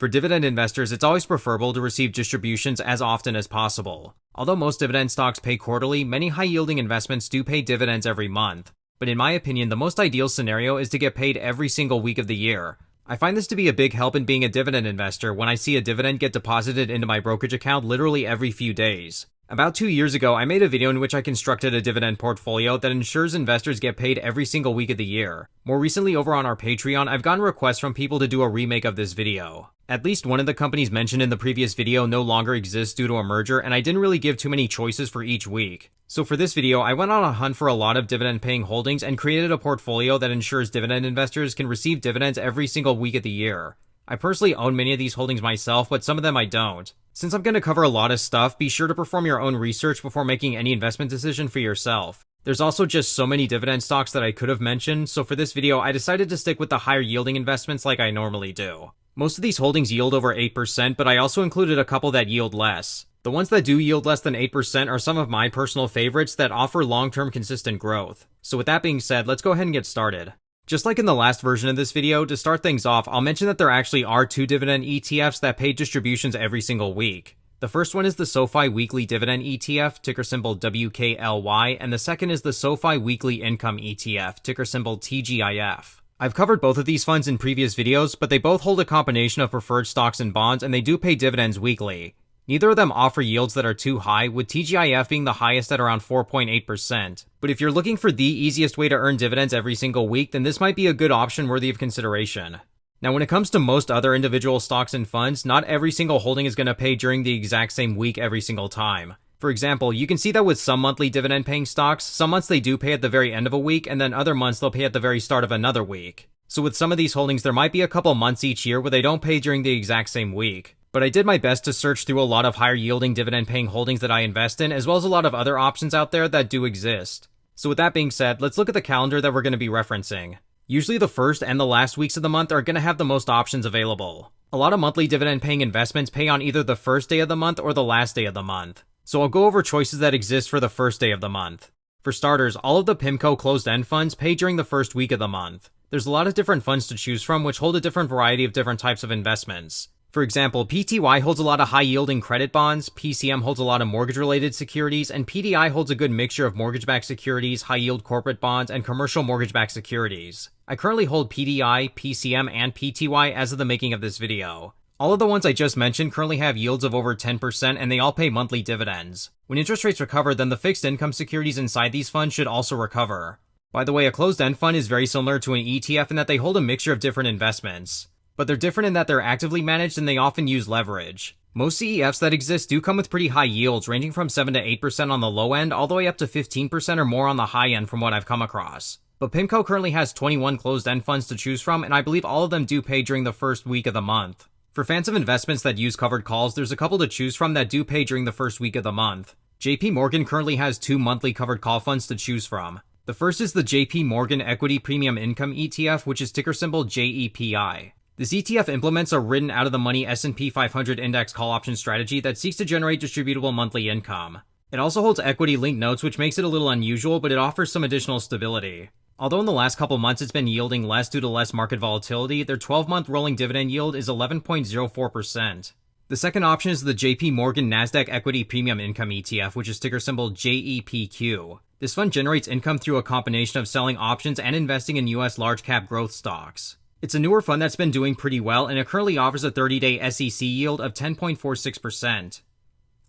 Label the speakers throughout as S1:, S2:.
S1: For dividend investors, it's always preferable to receive distributions as often as possible. Although most dividend stocks pay quarterly, many high-yielding investments do pay dividends every month. But in my opinion, the most ideal scenario is to get paid every single week of the year. I find this to be a big help in being a dividend investor when I see a dividend get deposited into my brokerage account literally every few days. About 2 years ago, I made a video in which I constructed a dividend portfolio that ensures investors get paid every single week of the year. More recently, over on our Patreon, I've gotten requests from people to do a remake of this video. At least one of the companies mentioned in the previous video no longer exists due to a merger, and I didn't really give too many choices for each week. So for this video, I went on a hunt for a lot of dividend-paying holdings and created a portfolio that ensures dividend investors can receive dividends every single week of the year. I personally own many of these holdings myself, but some of them I don't. Since I'm going to cover a lot of stuff, be sure to perform your own research before making any investment decision for yourself. There's also just so many dividend stocks that I could have mentioned, so for this video I decided to stick with the higher yielding investments like I normally do. Most of these holdings yield over 8%, but I also included a couple that yield less. The ones that do yield less than 8% are some of my personal favorites that offer long-term consistent growth. So with that being said, let's go ahead and get started. Just like in the last version of this video, to start things off, I'll mention that there actually are two dividend ETFs that pay distributions every single week. The first one is the SoFi Weekly Dividend ETF, ticker symbol WKLY, and the second is the SoFi Weekly Income ETF, ticker symbol TGIF. I've covered both of these funds in previous videos, but they both hold a combination of preferred stocks and bonds, and they do pay dividends weekly. Neither of them offer yields that are too high, with TGIF being the highest at around 4.8%. But if you're looking for the easiest way to earn dividends every single week, then this might be a good option worthy of consideration. Now, when it comes to most other individual stocks and funds, not every single holding is going to pay during the exact same week every single time. For example, you can see that with some monthly dividend-paying stocks, some months they do pay at the very end of a week, and then other months they'll pay at the very start of another week. So with some of these holdings, there might be a couple months each year where they don't pay during the exact same week. But I did my best to search through a lot of higher yielding dividend paying holdings that I invest in, as well as a lot of other options out there that do exist. So with that being said, let's look at the calendar that we're going to be referencing. Usually the first and the last weeks of the month are going to have the most options available. A lot of monthly dividend paying investments pay on either the first day of the month or the last day of the month. So I'll go over choices that exist for the first day of the month. For starters, all of the PIMCO closed-end funds pay during the first week of the month. There's a lot of different funds to choose from which hold a different variety of different types of investments. For example, PTY holds a lot of high-yielding credit bonds, PCM holds a lot of mortgage-related securities, and PDI holds a good mixture of mortgage-backed securities, high-yield corporate bonds, and commercial mortgage-backed securities. I currently hold PDI, PCM, and PTY as of the making of this video. All of the ones I just mentioned currently have yields of over 10%, and they all pay monthly dividends. When interest rates recover, then the fixed income securities inside these funds should also recover. By the way, a closed-end fund is very similar to an ETF in that they hold a mixture of different investments. But they're different in that they're actively managed and they often use leverage. Most CEFs that exist do come with pretty high yields, ranging from 7 to 8% on the low end, all the way up to 15% or more on the high end from what I've come across. But PIMCO currently has 21 closed-end funds to choose from, and I believe all of them do pay during the first week of the month. For fans of investments that use covered calls, there's a couple to choose from that do pay during the first week of the month. JP Morgan currently has 2 monthly covered call funds to choose from. The first is the JP Morgan Equity Premium Income ETF, which is ticker symbol JEPI. This ETF implements a written out-of-the-money S&P 500 index call option strategy that seeks to generate distributable monthly income. It also holds equity-linked notes, which makes it a little unusual, but it offers some additional stability. Although in the last couple months it's been yielding less due to less market volatility, their 12-month rolling dividend yield is 11.04%. The second option is the JP Morgan Nasdaq Equity Premium Income ETF, which is ticker symbol JEPQ. This fund generates income through a combination of selling options and investing in US large-cap growth stocks. It's a newer fund that's been doing pretty well, and it currently offers a 30-day SEC yield of 10.46%.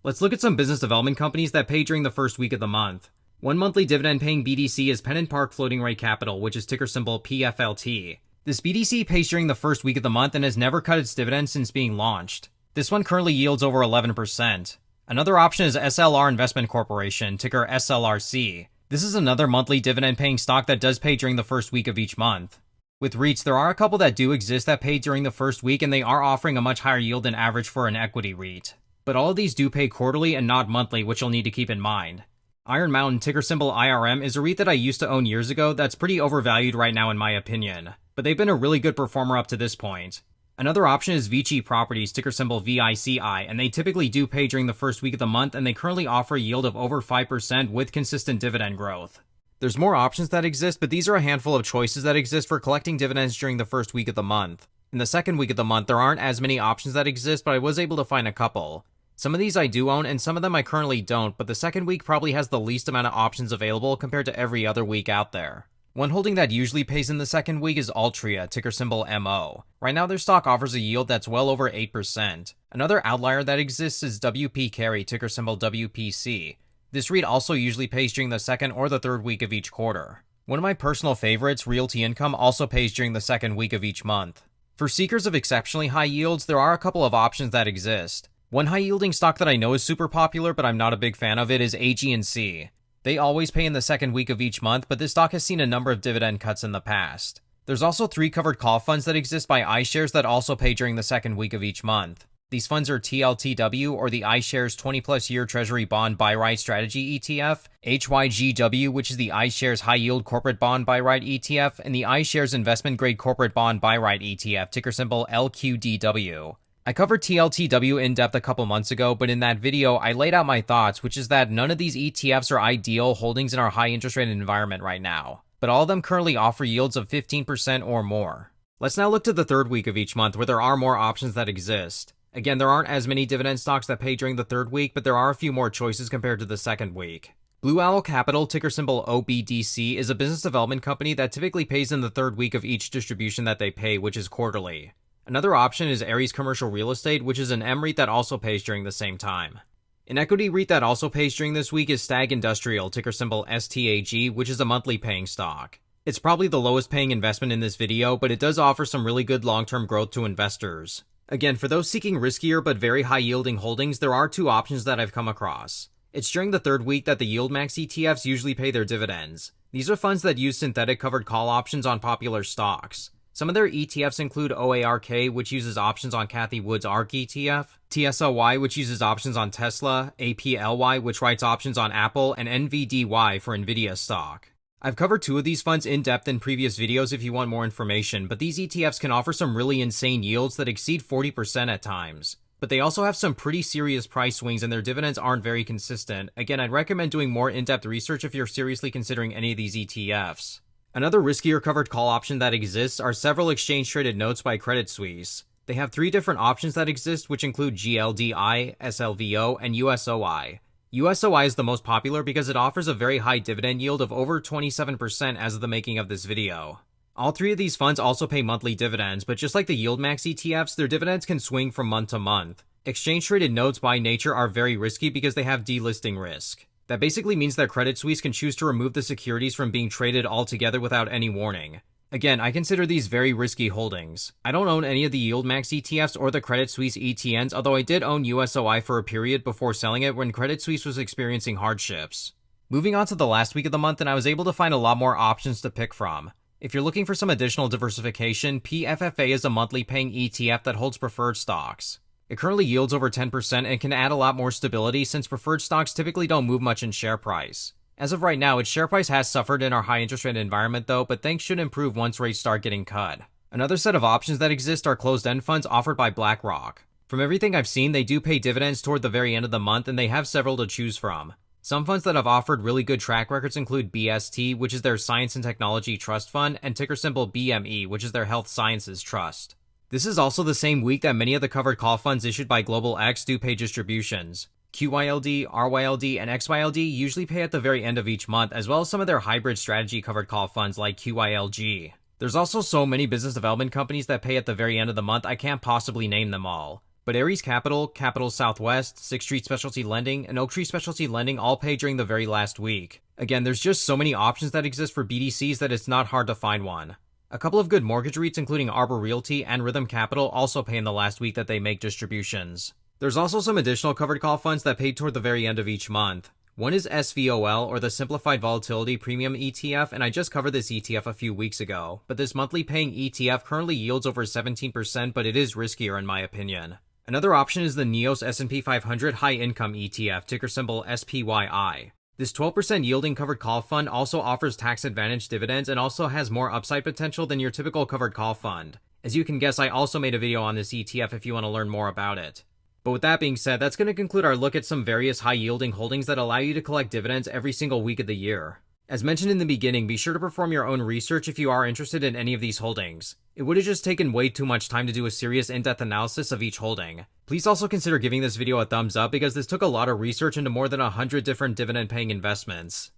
S1: Let's look at some business development companies that pay during the first week of the month. One monthly dividend-paying BDC is Pennant Park Floating Rate Capital, which is ticker symbol PFLT. This BDC pays during the first week of the month and has never cut its dividends since being launched. This one currently yields over 11%. Another option is SLR Investment Corporation, ticker SLRC. This is another monthly dividend-paying stock that does pay during the first week of each month. With REITs, there are a couple that do exist that pay during the first week, and they are offering a much higher yield than average for an equity REIT. But all of these do pay quarterly and not monthly, which you'll need to keep in mind. Iron Mountain, ticker symbol IRM, is a REIT that I used to own years ago that's pretty overvalued right now in my opinion, but they've been a really good performer up to this point. Another option is Vici Properties, ticker symbol VICI, and they typically do pay during the first week of the month, and they currently offer a yield of over 5% with consistent dividend growth. There's more options that exist, but these are a handful of choices that exist for collecting dividends during the first week of the month. In the second week of the month, there aren't as many options that exist, but I was able to find a couple. Some of these I do own, and some of them I currently don't, but the second week probably has the least amount of options available compared to every other week out there. One holding that usually pays in the second week is Altria, ticker symbol MO. Right now their stock offers a yield that's well over 8%. Another outlier that exists is WP Carry, ticker symbol WPC. This REIT also usually pays during the second or the third week of each quarter. One of my personal favorites, Realty Income, also pays during the second week of each month. For seekers of exceptionally high yields, there are a couple of options that exist. One high-yielding stock that I know is super popular, but I'm not a big fan of it, is AG&C. They always pay in the second week of each month, but this stock has seen a number of dividend cuts in the past. There's also 3 covered call funds that exist by iShares that also pay during the second week of each month. These funds are TLTW, or the iShares 20-plus year Treasury Bond Buy Right Strategy ETF, HYGW, which is the iShares High Yield Corporate Bond Buy Right ETF, and the iShares Investment Grade Corporate Bond Buy Right ETF, ticker symbol LQDW. I covered TLTW in depth a couple months ago, but in that video, I laid out my thoughts, which is that none of these ETFs are ideal holdings in our high interest rate environment right now, but all of them currently offer yields of 15% or more. Let's now look to the third week of each month, where there are more options that exist. Again, there aren't as many dividend stocks that pay during the third week, but there are a few more choices compared to the second week. Blue Owl Capital, ticker symbol OBDC, is a business development company that typically pays in the third week of each distribution that they pay, which is quarterly. Another option is Ares Commercial Real Estate, which is an M-REIT that also pays during the same time. An equity REIT that also pays during this week is Stag Industrial, ticker symbol STAG, which is a monthly paying stock. It's probably the lowest paying investment in this video, but it does offer some really good long-term growth to investors. Again, for those seeking riskier but very high-yielding holdings, there are 2 options that I've come across. It's during the third week that the YieldMax ETFs usually pay their dividends. These are funds that use synthetic covered call options on popular stocks. Some of their ETFs include OARK, which uses options on Cathie Wood's ARK ETF, TSLY, which uses options on Tesla, APLY, which writes options on Apple, and NVDY for Nvidia stock. I've covered 2 of these funds in depth in previous videos if you want more information, but these ETFs can offer some really insane yields that exceed 40% at times. But they also have some pretty serious price swings and their dividends aren't very consistent. Again, I'd recommend doing more in-depth research if you're seriously considering any of these ETFs. Another riskier covered call option that exists are several exchange-traded notes by Credit Suisse. They have 3 different options that exist, which include GLDI, SLVO, and USOI. USOI is the most popular because it offers a very high dividend yield of over 27% as of the making of this video. All 3 of these funds also pay monthly dividends, but just like the YieldMax ETFs, their dividends can swing from month to month. Exchange-traded notes by nature are very risky because they have delisting risk. That basically means that Credit Suisse can choose to remove the securities from being traded altogether without any warning. Again, I consider these very risky holdings. I don't own any of the YieldMax ETFs or the Credit Suisse ETNs, although I did own USOI for a period before selling it when Credit Suisse was experiencing hardships. Moving on to the last week of the month, and I was able to find a lot more options to pick from. If you're looking for some additional diversification, PFFA is a monthly paying ETF that holds preferred stocks. It currently yields over 10% and can add a lot more stability since preferred stocks typically don't move much in share price. As of right now, its share price has suffered in our high interest rate environment though, but things should improve once rates start getting cut. Another set of options that exist are closed-end funds offered by BlackRock. From everything I've seen, they do pay dividends toward the very end of the month and they have several to choose from. Some funds that have offered really good track records include BST, which is their Science and Technology Trust Fund, and ticker symbol BME, which is their Health Sciences Trust. This is also the same week that many of the covered call funds issued by Global X do pay distributions. QYLD, RYLD, and XYLD usually pay at the very end of each month, as well as some of their hybrid strategy covered call funds like QYLG. There's also so many business development companies that pay at the very end of the month I can't possibly name them all. But Ares Capital, Capital Southwest, Sixth Street Specialty Lending, and Oak Tree Specialty Lending all pay during the very last week. Again, there's just so many options that exist for BDCs that it's not hard to find one. A couple of good mortgage REITs including Arbor Realty and Rhythm Capital also pay in the last week that they make distributions. There's also some additional covered call funds that pay toward the very end of each month. One is SVOL, or the Simplified Volatility Premium ETF, and I just covered this ETF a few weeks ago, but this monthly paying ETF currently yields over 17%, but it is riskier in my opinion. Another option is the NEOS S&P 500 High Income ETF, ticker symbol SPYI. This 12% yielding covered call fund also offers tax advantage dividends and also has more upside potential than your typical covered call fund. As you can guess, I also made a video on this ETF if you want to learn more about it. But with that being said, that's going to conclude our look at some various high-yielding holdings that allow you to collect dividends every single week of the year. As mentioned in the beginning, be sure to perform your own research if you are interested in any of these holdings. It would have just taken way too much time to do a serious in-depth analysis of each holding. Please also consider giving this video a thumbs up because this took a lot of research into more than 100 different dividend-paying investments.